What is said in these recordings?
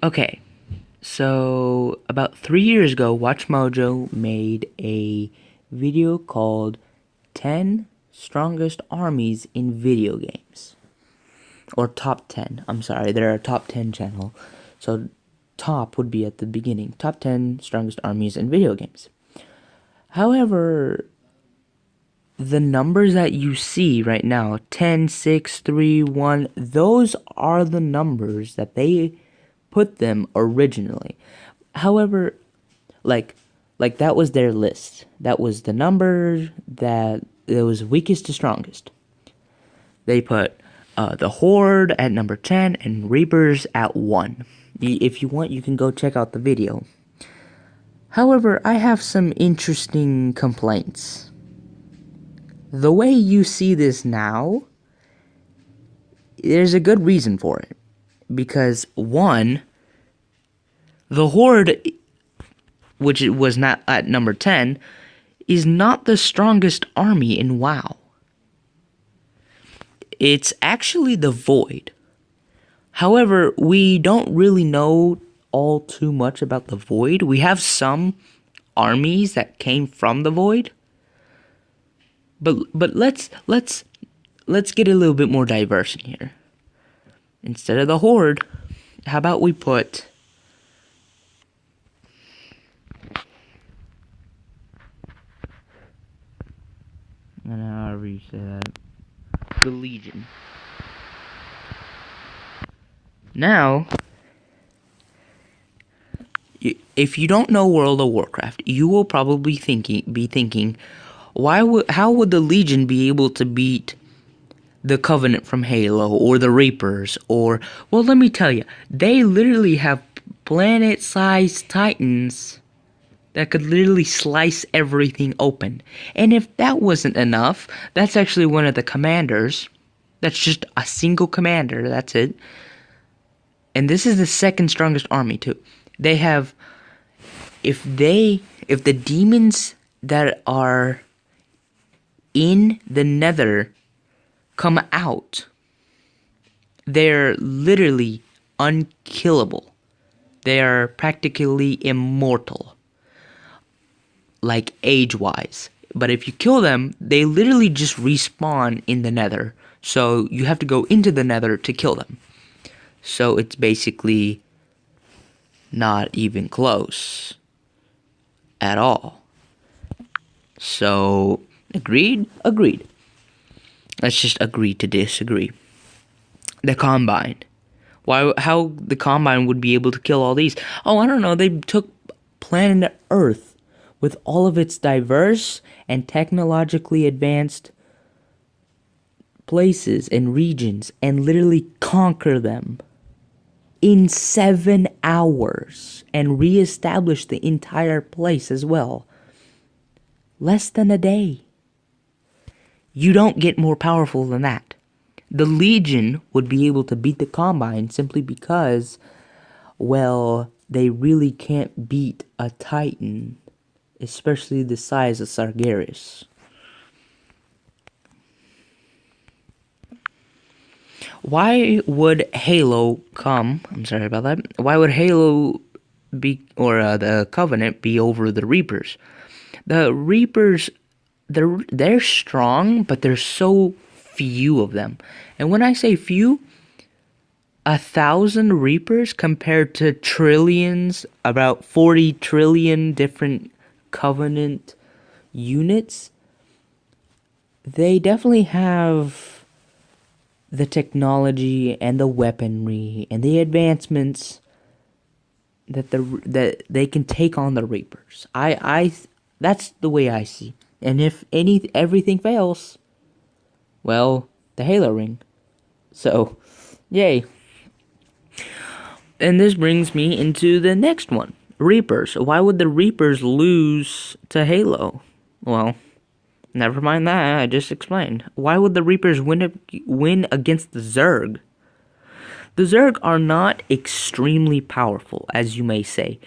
Okay, so about 3 years ago, WatchMojo made a video called 10 Strongest Armies in Video Games. Or Top 10. I'm sorry, they're a top 10 channel. So top would be at the beginning. Top 10 Strongest Armies in Video Games. However, the numbers that you see right now, 10, 6, 3, 1, those are the numbers that they put them originally. However, like that was their list. That was the number that it was weakest to strongest. They put the Horde at number 10 and Reapers at 1. If you want, you can go check out the video. However, I have some interesting complaints. The way you see this now, there's a good reason for it. Because, one, the Horde, which it was not at number 10, is not the strongest army in WoW. It's actually the Void. However, we don't really know all too much about the Void. We have some armies that came from the Void. But let's get a little bit more diverse in here. Instead of the Horde, how about we put however you say that, the Legion. Now, if you don't know World of Warcraft, you will probably be thinking, how would the Legion be able to beat the Covenant from Halo or the Reapers? Or, well, let me tell you, they literally have planet-sized titans that could literally slice everything open. And if that wasn't enough, that's actually one of the commanders. That's just a single commander, that's it. And this is the second strongest army too. They have, if the demons that are in the Nether come out, they're literally unkillable. They are practically immortal, like age-wise. But if you kill them, they literally just respawn in the Nether. So you have to go into the Nether to kill them. So it's basically not even close at all. So, agreed? Agreed. Let's just agree to disagree. The Combine. How the Combine would be able to kill all these? Oh, I don't know. They took planet Earth with all of its diverse and technologically advanced places and regions and literally conquer them in 7 hours and reestablish the entire place as well. Less than a day. You don't get more powerful than that. The Legion would be able to beat the Combine simply because, well, they really can't beat a Titan, especially the size of Sargeras. Why would Halo come? I'm sorry about that. Why would Halo be, or the Covenant be over the Reapers? The Reapers, they're strong, but there's so few of them. And when I say few, 1,000 Reapers compared to trillions, about 40 trillion different Covenant units, they definitely have the technology and the weaponry and the advancements that they can take on the Reapers. That's the way I see. And if everything fails, well, the Halo ring. So, yay. And this brings me into the next one. Reapers. Why would the Reapers lose to Halo? Well, never mind that, I just explained. Why would the Reapers win against the Zerg? The Zerg are not extremely powerful, as you may say.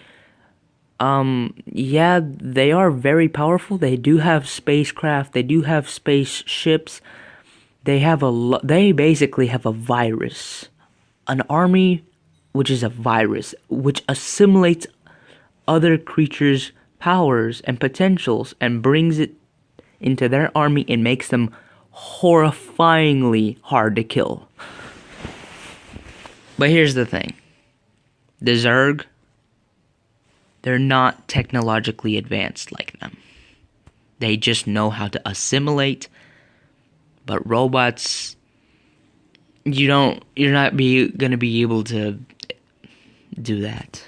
Yeah, they are very powerful. They do have spacecraft, they do have spaceships. They basically have a virus. An army which is a virus, which assimilates other creatures' powers and potentials and brings it into their army and makes them horrifyingly hard to kill. But here's the thing. The Zerg, they're not technologically advanced like them. They just know how to assimilate. But robots, you're not gonna be able to do that.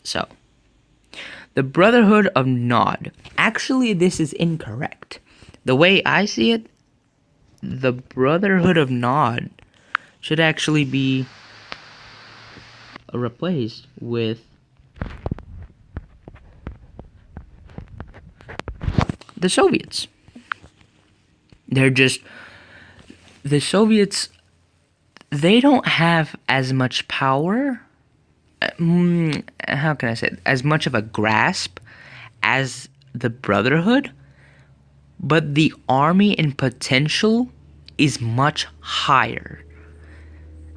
So, the Brotherhood of Nod. Actually, this is incorrect. The way I see it, the Brotherhood of Nod should actually be replaced with the Soviets. The Soviets, they don't have as much power. How can I say it? As much of a grasp as the Brotherhood, but the army and potential is much higher.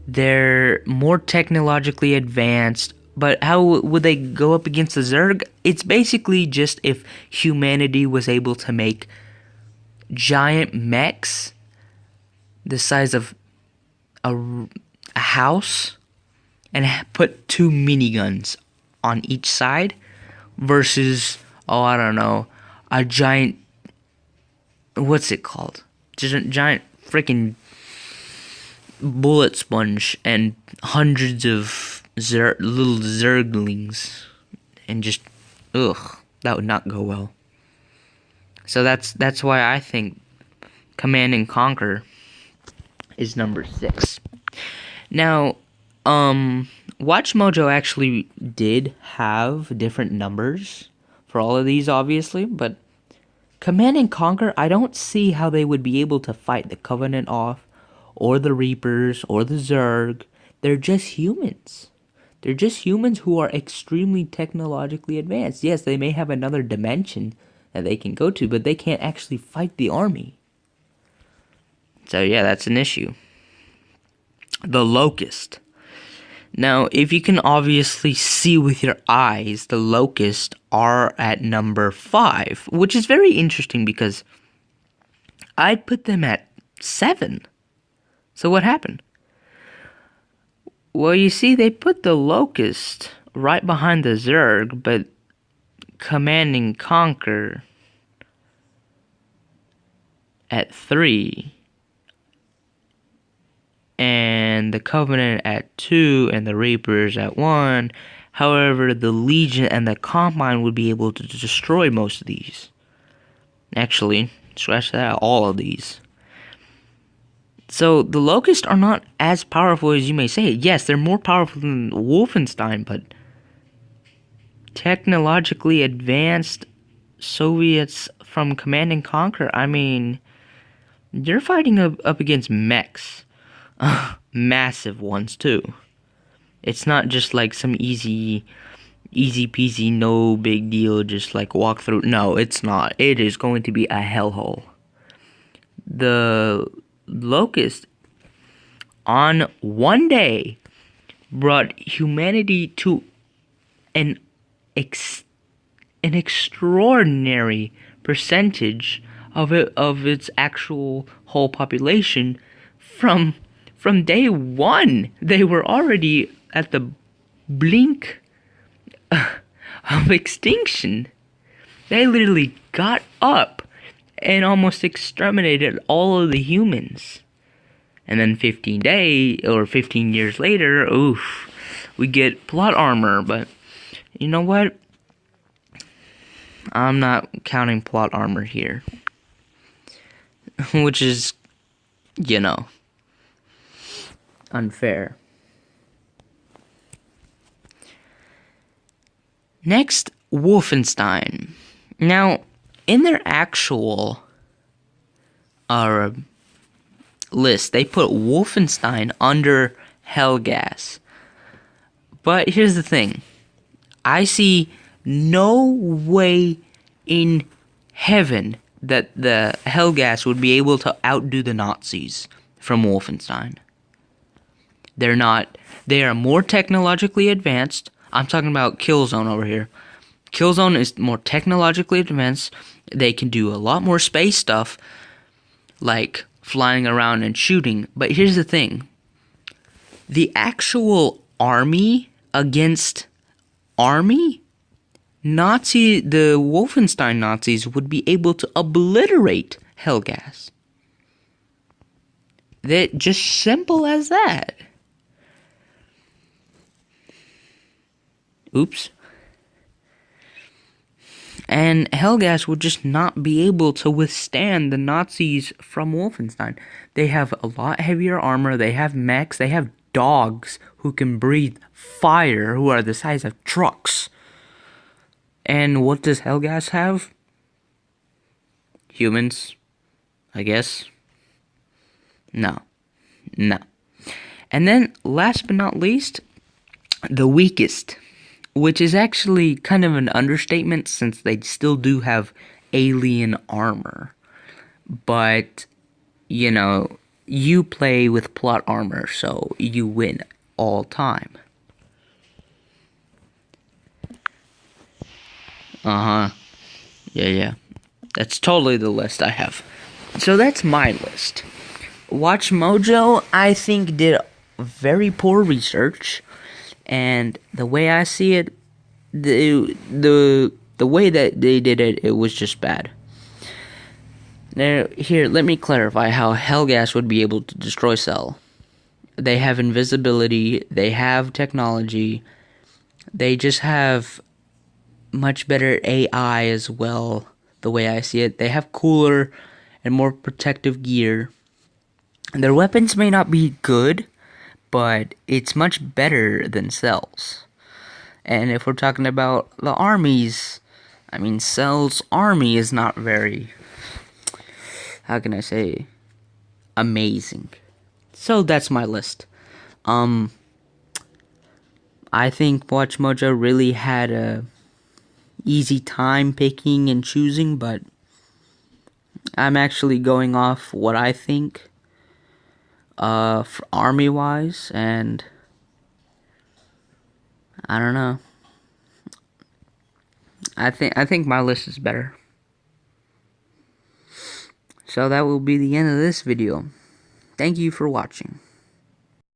They're more technologically advanced, but how would they go up against the Zerg? It's basically just if humanity was able to make giant mechs the size of a house and put 2 miniguns on each side versus, I don't know, a giant, what's it called? Just a giant freaking bullet sponge and hundreds of little Zerglings, and just, that would not go well. So that's why I think Command and Conquer is number 6. Now, Watch Mojo actually did have different numbers for all of these, obviously, but Command and Conquer, I don't see how they would be able to fight the Covenant off, or the Reapers, or the Zerg. They're just humans. They're just humans who are extremely technologically advanced. Yes, they may have another dimension that they can go to, but they can't actually fight the army. So yeah, that's an issue. The Locust. Now, if you can obviously see with your eyes, the Locust are at number 5, which is very interesting because I put them at 7. So what happened? Well, you see, they put the Locust right behind the Zerg, but Command and Conquer at 3, and the Covenant at 2, and the Reapers at 1. However, the Legion and the Combine would be able to destroy most of these. Actually, scratch that out, all of these. So, the Locusts are not as powerful as you may say. Yes, they're more powerful than Wolfenstein, but technologically advanced Soviets from Command and Conquer, I mean, you're fighting up against mechs. Massive ones, too. It's not just like some easy peasy, no big deal, just like walk through. No, it's not. It is going to be a hellhole. The Locust, on one day, brought humanity to an extraordinary percentage of its actual whole population. From day one, they were already at the blink of extinction. They literally got up and almost exterminated all of the humans. And then 15 years later, we get plot armor. But you know what? I'm not counting plot armor here. Which is, unfair. Next, Wolfenstein. Now, in their actual list, they put Wolfenstein under Helghast. But here's the thing. I see no way in heaven that the Helghast would be able to outdo the Nazis from Wolfenstein. They are more technologically advanced. I'm talking about Killzone over here. Killzone is more technologically advanced. They can do a lot more space stuff, like flying around and shooting. But here's the thing. The actual army against army, the Wolfenstein Nazis would be able to obliterate Helghast. They're just simple as that. Oops. And Helghast would just not be able to withstand the Nazis from Wolfenstein. They have a lot heavier armor, they have mechs, they have dogs who can breathe fire, who are the size of trucks. And what does Helghast have? Humans, I guess. No. And then, last but not least, the weakest, which is actually kind of an understatement since they still do have alien armor. But, you know, you play with plot armor, so you win all time. Yeah. That's totally the list I have. So that's my list. Watch Mojo, I think, did very poor research. And the way I see it, the way that they did it, it was just bad. Now, here, let me clarify how Helghast would be able to destroy Cell. They have invisibility, they have technology, they just have much better AI as well, the way I see it. They have cooler and more protective gear. Their weapons may not be good, but it's much better than Cell's. And if we're talking about the armies, I mean, Cell's army is not very, how can I say, amazing. So that's my list. I think Watch Mojo really had a easy time picking and choosing, but I'm actually going off what I think army wise, and I don't know. I think my list is better. So that will be the end of this video. Thank you for watching.